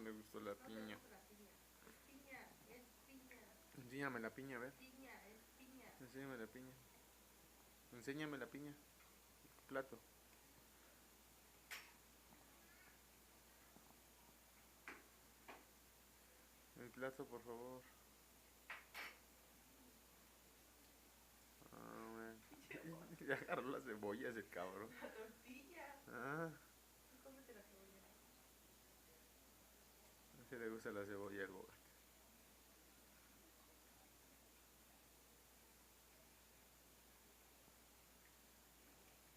le gustó la piña. No te gusta la piña. Es piña, es piña. Enséñame la piña, a ver. Piña, es piña. Enséñame la piña. Enséñame la piña. Plato. El plato, por favor. Ah, bueno. Ya agarró las cebollas el cabrón. La tortilla. Ah, Tú cómete la cebolla. a ese le gusta la cebolla al Bogart.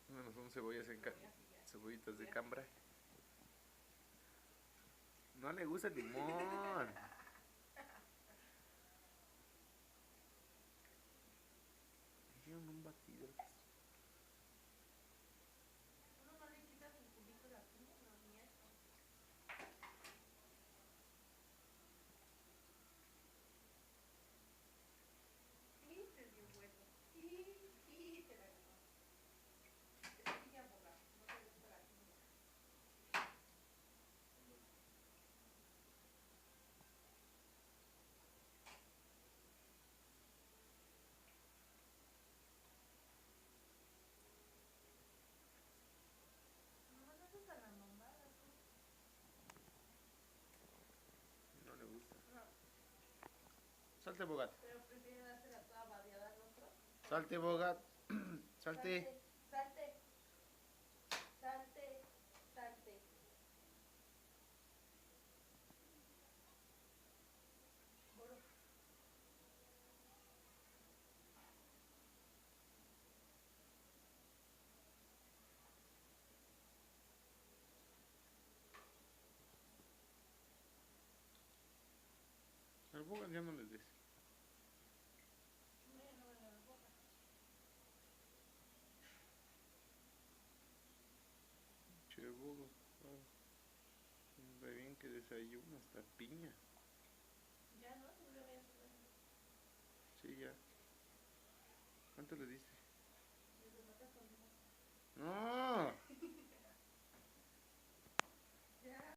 Bueno, son cebollas en cebollitas de cambra. No le gusta el limón. Hicieron un batido. Uno no le quitas el cubito de la piña, no, ni eso. Sí, te dio bueno. Sí, te la ganó. Es piña boga, no te gusta la piña. No, no haces a la mamada, tú. No le gusta. No, Salte, Bogart. pero prefieren hacer a toda babeada al otro. Salte, Bogart. Salte. Salte, salte, salte. Boro. Al Bogart ya no les des. No, ya no van a la boca. Che, Bogart. Re bien que desayuna hasta piña. Ya no, no le voy a hacer. Sí, ya. ¿Cuánto le diste? Desde matas con No,